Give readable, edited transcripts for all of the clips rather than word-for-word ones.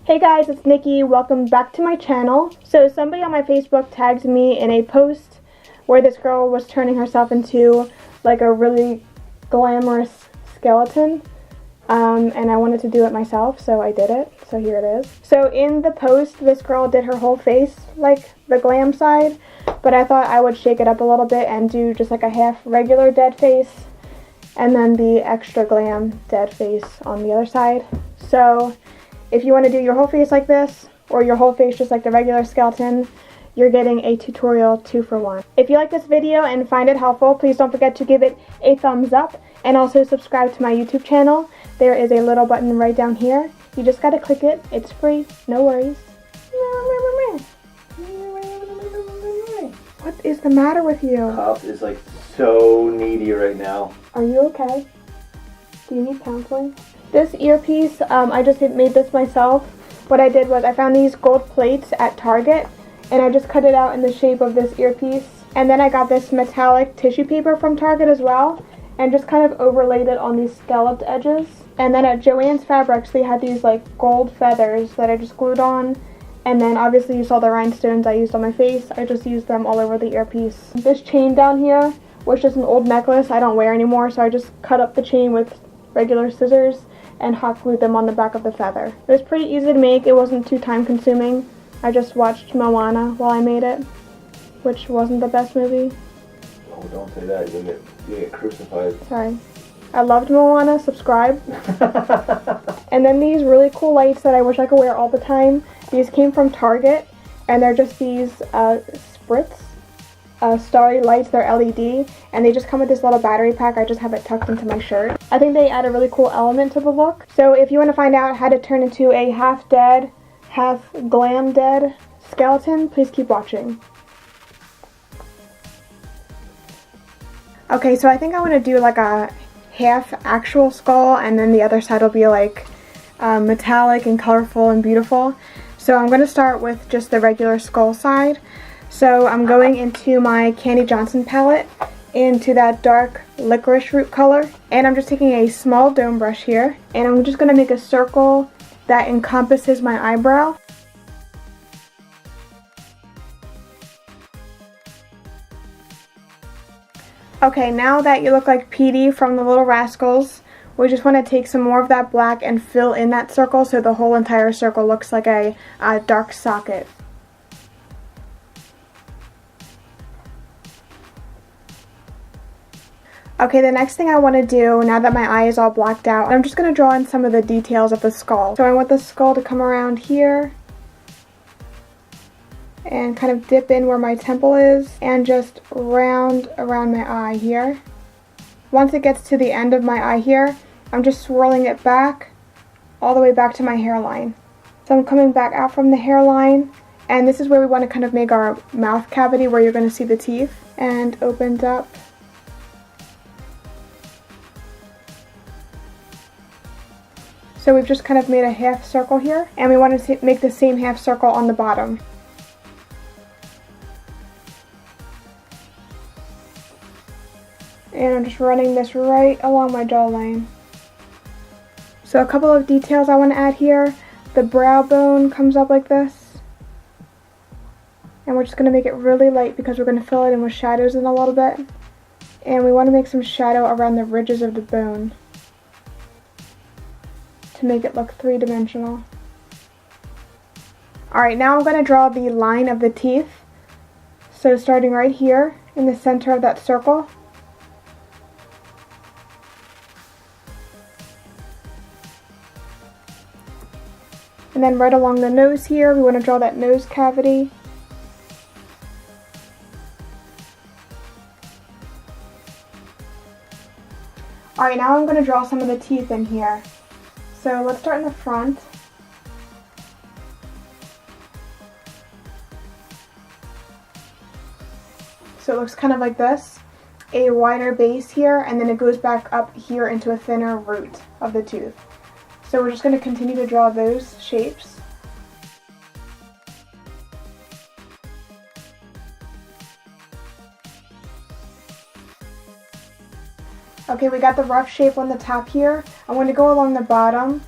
Hey guys, it's Nikki. Welcome back to my channel. So somebody on my Facebook tagged me in a post where this girl was turning herself into like a really glamorous skeleton. And I wanted to do it myself, so I did it. So here it is. So in the post, this girl did her whole face like the glam side, but I thought I would shake it up a little bit and do just like a half regular dead face and then the extra glam dead face on the other side. So if you want to do your whole face like this, or your whole face just like the regular skeleton, you're getting a tutorial 2-for-1. If you like this video and find it helpful, please don't forget to give it a thumbs up, and also subscribe to my YouTube channel. There is a little button right down here. You just gotta click it. It's free. No worries. What is the matter with you? Cops is like so needy right now. Are you okay? Do you need counseling? This earpiece, I just made this myself. What I did was I found these gold plates at Target, and I just cut it out in the shape of this earpiece. And then I got this metallic tissue paper from Target as well, and just kind of overlaid it on these scalloped edges. And then at Joann's Fabrics, they had these like gold feathers that I just glued on. And then obviously you saw the rhinestones I used on my face. I just used them all over the earpiece. This chain down here was just an old necklace I don't wear anymore, so I just cut up the chain with regular scissors and hot glued them on the back of the feather. It was pretty easy to make. It wasn't too time consuming. I just watched Moana while I made it, which wasn't the best movie. Oh, don't say that. You'll get crucified. Sorry. I loved Moana. Subscribe. And then these really cool lights that I wish I could wear all the time. These came from Target, and they're just these spritz starry lights. They're LED, and they just come with this little battery pack. I just have it tucked into my shirt. I think they add a really cool element to the look. So if you want to find out how to turn into a half dead, half glam dead skeleton, please keep watching. Okay, so I think I want to do like a half actual skull, and then the other side will be like metallic and colorful and beautiful. So I'm going to start with just the regular skull side. So I'm going into my Candy Johnson palette into that dark licorice root color, and I'm just taking a small dome brush here, and I'm just going to make a circle that encompasses my eyebrow. Okay, now that you look like Petey from the Little Rascals, we just want to take some more of that black and fill in that circle so the whole entire circle looks like a dark socket. Okay, the next thing I want to do, now that my eye is all blacked out, I'm just going to draw in some of the details of the skull. So I want the skull to come around here and kind of dip in where my temple is and just round around my eye here. Once it gets to the end of my eye here, I'm just swirling it back all the way back to my hairline. So I'm coming back out from the hairline, and this is where we want to kind of make our mouth cavity where you're going to see the teeth, and opened up. So we've just kind of made a half circle here, and we want to make the same half circle on the bottom. And I'm just running this right along my jawline. So a couple of details I want to add here. The brow bone comes up like this. And we're just going to make it really light because we're going to fill it in with shadows in a little bit. And we want to make some shadow around the ridges of the bone to make it look three-dimensional. Alright, now I'm going to draw the line of the teeth. So starting right here in the center of that circle. And then right along the nose here, we want to draw that nose cavity. Alright, now I'm going to draw some of the teeth in here. So let's start in the front. So it looks kind of like this. A wider base here, and then it goes back up here into a thinner root of the tooth. So we're just going to continue to draw those shapes. Okay, we got the rough shape on the top here. I'm going to go along the bottom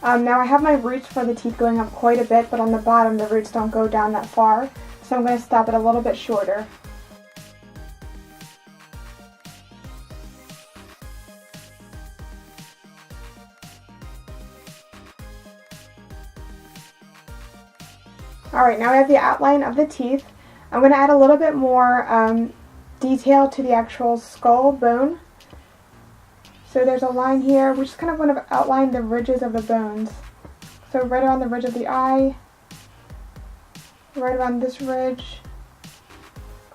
Now I have my roots for the teeth going up quite a bit, but on the bottom the roots don't go down that far, so I'm going to stop it a little bit shorter. Alright, now I have the outline of the teeth. I'm going to add a little bit more detail to the actual skull bone. So there's a line here. We just kind of want to outline the ridges of the bones. So right around the ridge of the eye, right around this ridge.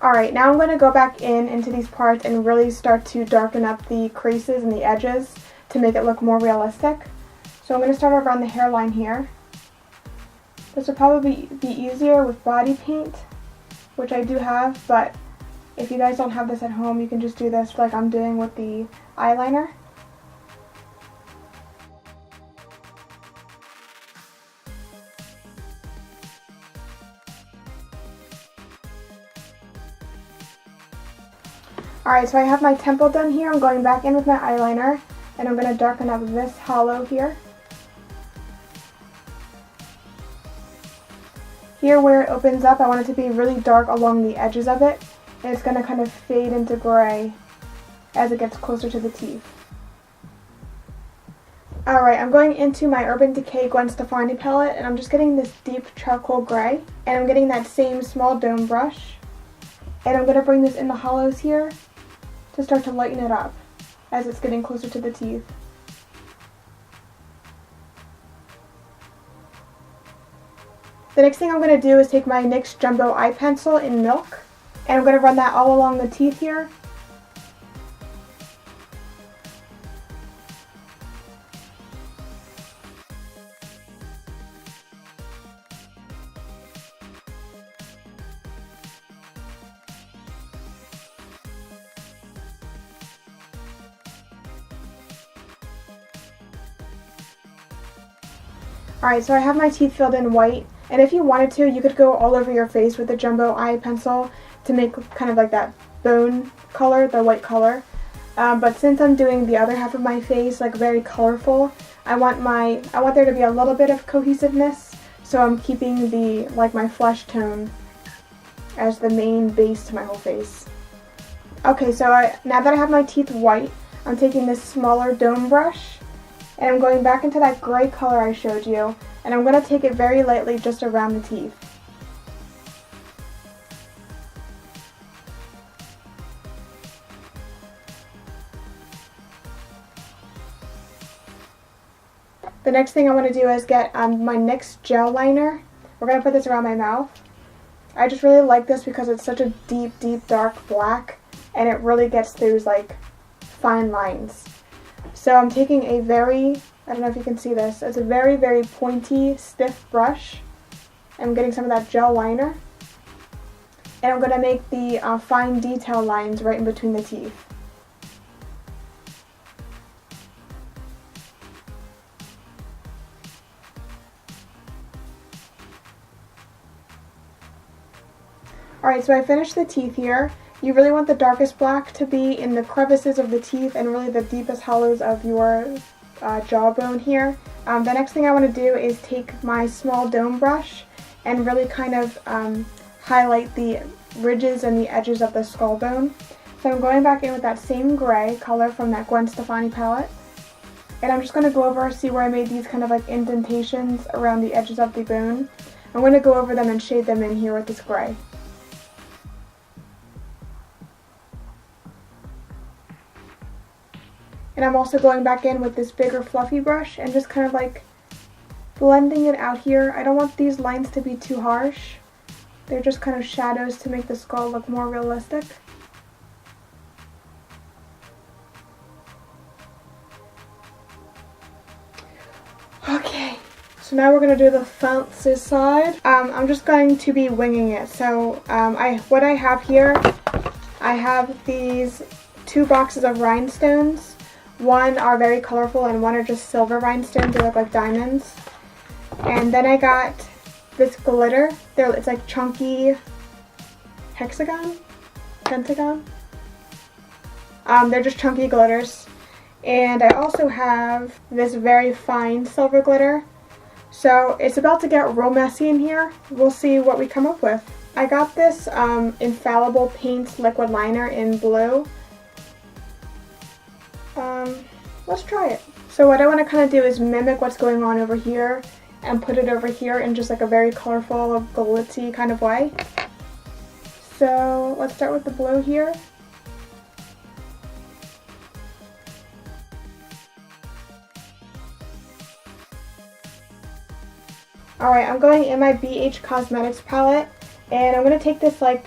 Alright, now I'm going to go back into these parts and really start to darken up the creases and the edges to make it look more realistic. So I'm going to start around the hairline here. This will probably be easier with body paint, which I do have, but if you guys don't have this at home, you can just do this like I'm doing with the eyeliner. Alright, so I have my temple done here. I'm going back in with my eyeliner, and I'm going to darken up this hollow here. Here where it opens up, I want it to be really dark along the edges of it, and it's going to kind of fade into gray as it gets closer to the teeth. Alright, I'm going into my Urban Decay Gwen Stefani palette, and I'm just getting this deep charcoal gray, and I'm getting that same small dome brush, and I'm going to bring this in the hollows here to start to lighten it up as it's getting closer to the teeth. The next thing I'm going to do is take my NYX Jumbo Eye Pencil in Milk, and I'm going to run that all along the teeth here. Alright, so I have my teeth filled in white, and if you wanted to, you could go all over your face with the Jumbo Eye Pencil to make kind of like that bone color, the white color. But since I'm doing the other half of my face like very colorful, I want there to be a little bit of cohesiveness, so I'm keeping my flesh tone as the main base to my whole face. Okay, so now that I have my teeth white, I'm taking this smaller dome brush, and I'm going back into that gray color I showed you, and I'm going to take it very lightly just around the teeth. The next thing I want to do is get my NYX gel liner. We're going to put this around my mouth. I just really like this because it's such a deep, deep, dark black, and it really gets those like fine lines. So I'm taking a I don't know if you can see this, it's a very, very pointy, stiff brush. I'm getting some of that gel liner, and I'm going to make the fine detail lines right in between the teeth. Alright, so I finished the teeth here. You really want the darkest black to be in the crevices of the teeth and really the deepest hollows of your jawbone here. The next thing I want to do is take my small dome brush and really kind of highlight the ridges and the edges of the skull bone. So I'm going back in with that same gray color from that Gwen Stefani palette. And I'm just going to go over, see where I made these kind of like indentations around the edges of the bone. I'm going to go over them and shade them in here with this gray. And I'm also going back in with this bigger fluffy brush and just kind of like blending it out here. I don't want these lines to be too harsh. They're just kind of shadows to make the skull look more realistic. Okay, so now we're going to do the fancy side. I'm just going to be winging it. So what I have here, I have these 2 boxes of rhinestones. One are very colorful and one are just silver rhinestones. They look like diamonds. And then I got this glitter. It's like chunky pentagon. They're just chunky glitters. And I also have this very fine silver glitter. So it's about to get real messy in here. We'll see what we come up with. I got this Infallible Paint liquid liner in blue. Let's try it. So what I want to kind of do is mimic what's going on over here and put it over here in just like a very colorful, glitzy kind of way. So let's start with the blue here. Alright, I'm going in my BH Cosmetics palette, and I'm going to take this like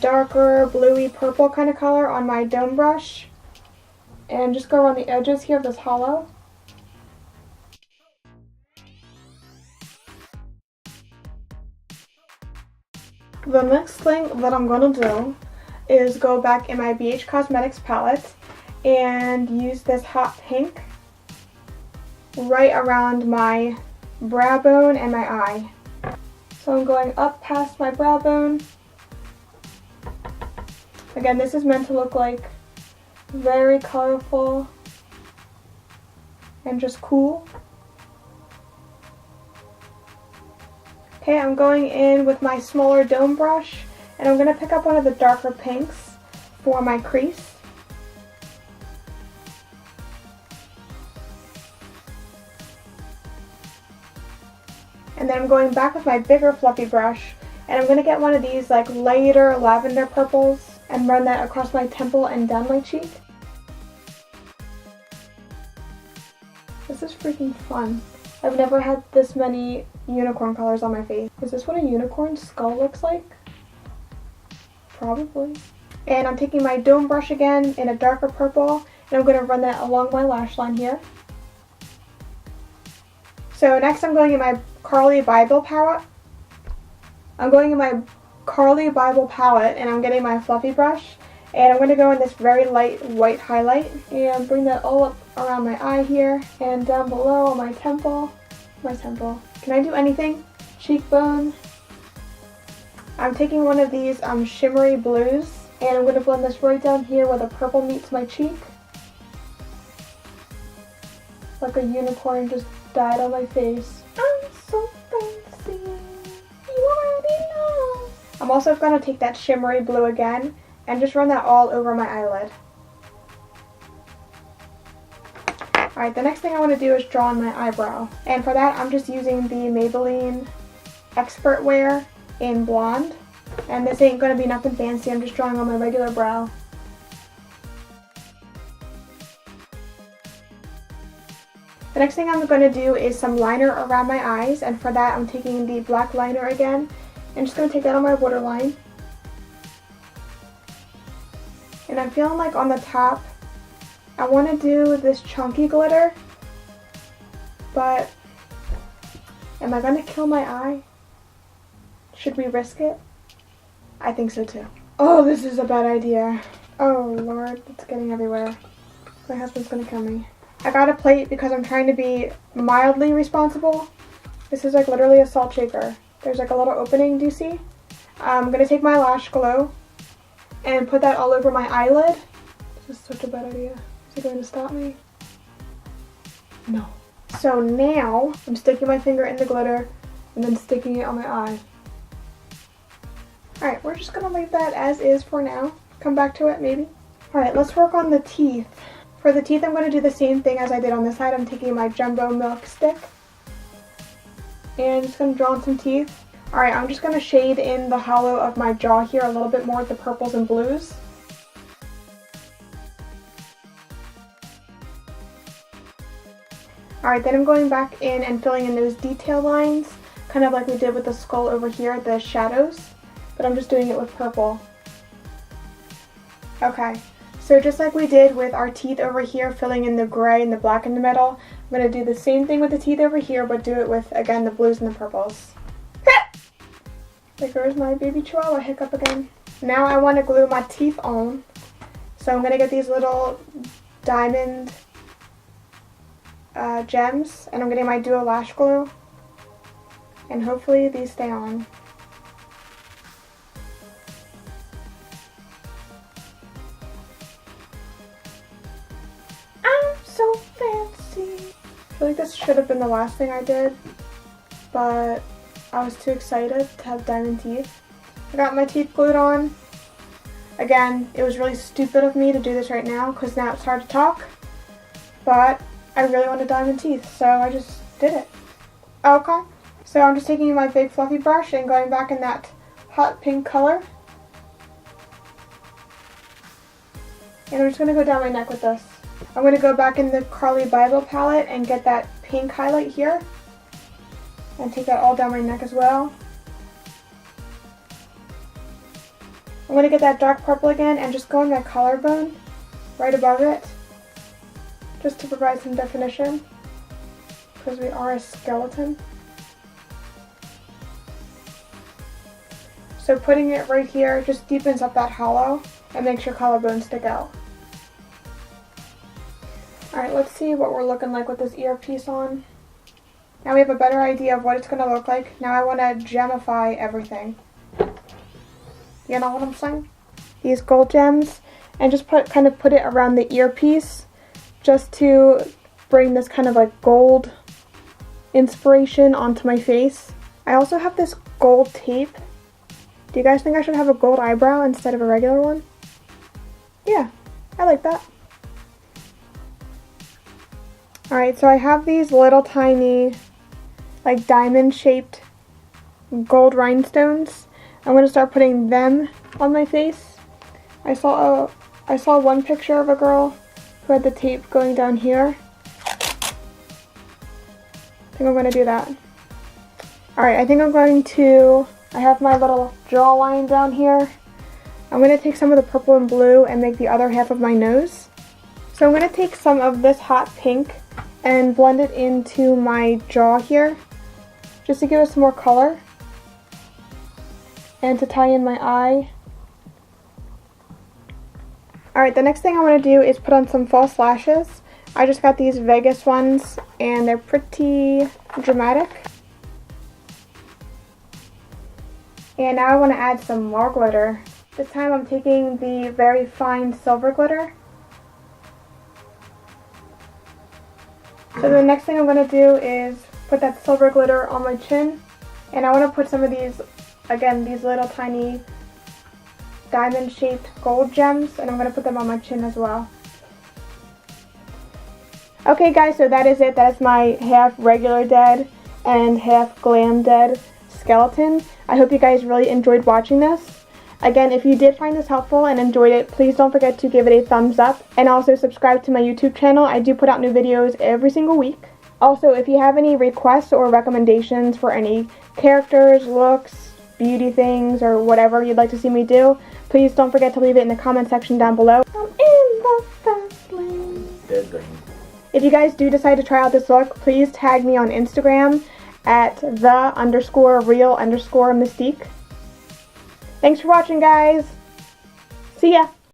darker bluey purple kind of color on my dome brush and just go around the edges here of this hollow. The next thing that I'm going to do is go back in my BH Cosmetics palette and use this hot pink right around my brow bone and my eye. So I'm going up past my brow bone. Again, this is meant to look like very colorful and just cool. Okay, I'm going in with my smaller dome brush, and I'm going to pick up one of the darker pinks for my crease. And then I'm going back with my bigger fluffy brush, and I'm going to get one of these like lighter lavender purples and run that across my temple and down my cheek. This is freaking fun. I've never had this many unicorn colors on my face. Is this what a unicorn skull looks like? Probably. And I'm taking my dome brush again in a darker purple, and I'm going to run that along my lash line here. So next I'm going in my Carly Bible palette. And I'm getting my fluffy brush, and I'm going to go in this very light white highlight and bring that all up around my eye here and down below on my temple. Can I do anything? Cheekbone. I'm taking one of these shimmery blues, and I'm going to blend this right down here where the purple meets my cheek. Like a unicorn just died on my face. I'm so fancy. You already know. I'm also going to take that shimmery blue again and just run that all over my eyelid. Alright, the next thing I want to do is draw on my eyebrow. And for that, I'm just using the Maybelline Expert Wear in Blonde. And this ain't going to be nothing fancy, I'm just drawing on my regular brow. The next thing I'm going to do is some liner around my eyes, and for that I'm taking the black liner again and just going to take that on my waterline. And I'm feeling like on the top I want to do this chunky glitter, but am I going to kill my eye? Should we risk it? I think so too. Oh, this is a bad idea. Oh Lord, it's getting everywhere. My husband's going to kill me. I got a plate because I'm trying to be mildly responsible. This is like literally a salt shaker. There's like a little opening, do you see? I'm going to take my lash glue and put that all over my eyelid. This is such a bad idea. Is it going to stop me? No. So now I'm sticking my finger in the glitter and then sticking it on my eye. Alright, we're just going to leave that as is for now. Come back to it maybe. Alright, let's work on the teeth. For the teeth, I'm going to do the same thing as I did on this side. I'm taking my Jumbo Milk Stick and just going to draw on some teeth. Alright, I'm just going to shade in the hollow of my jaw here a little bit more with the purples and blues. Alright, then I'm going back in and filling in those detail lines, kind of like we did with the skull over here, the shadows, but I'm just doing it with purple. Okay, so just like we did with our teeth over here, filling in the gray and the black in the middle, I'm going to do the same thing with the teeth over here, but do it with, again, the blues and the purples. There goes my baby chihuahua hiccup again. Now I want to glue my teeth on, so I'm going to get these little diamond gems, and I'm getting my Duo Lash Glue, and hopefully these stay on. I'm feel like this should have been the last thing I did, but I was too excited to have diamond teeth. I got my teeth glued on. Again, it was really stupid of me to do this right now because now it's hard to talk, but I really wanted diamond teeth, so I just did it. Okay, so I'm just taking my big fluffy brush and going back in that hot pink color. And I'm just going to go down my neck with this. I'm going to go back in the Carly Bible palette and get that pink highlight here. And take that all down my neck as well. I'm going to get that dark purple again and just go on my collarbone, right above it, just to provide some definition, because we are a skeleton. So putting it right here just deepens up that hollow and makes your collarbone stick out. Alright, let's see what we're looking like with this earpiece on. Now we have a better idea of what it's going to look like. Now I want to gemify everything. You know what I'm saying? These gold gems, and just kind of put it around the earpiece just to bring this kind of like gold inspiration onto my face. I also have this gold tape. Do you guys think I should have a gold eyebrow instead of a regular one? Yeah, I like that. Alright, so I have these little tiny, like diamond shaped gold rhinestones. I'm going to start putting them on my face. I saw one picture of a girl who had the tape going down here. I think I'm going to do that. Alright, I think I have my little jawline down here. I'm going to take some of the purple and blue and make the other half of my nose. So I'm going to take some of this hot pink and blend it into my jaw here, just to give us some more color, and to tie in my eye. Alright, the next thing I want to do is put on some false lashes. I just got these Vegas ones, and they're pretty dramatic. And now I want to add some more glitter. This time I'm taking the very fine silver glitter. So the next thing I'm going to do is put that silver glitter on my chin. And I want to put some of these, again, these little tiny diamond shaped gold gems, and I'm going to put them on my chin as well. Okay guys, so that is it. That is my half regular dead and half glam dead skeleton. I hope you guys really enjoyed watching this. Again, if you did find this helpful and enjoyed it, please don't forget to give it a thumbs up, and also subscribe to my YouTube channel. I do put out new videos every single week. Also, if you have any requests or recommendations for any characters, looks, beauty things, or whatever you'd like to see me do, please don't forget to leave it in the comment section down below. I'm in the fast lane. Dead lane. If you guys do decide to try out this look, please tag me on Instagram at _real_mystique. Thanks for watching, guys. See ya.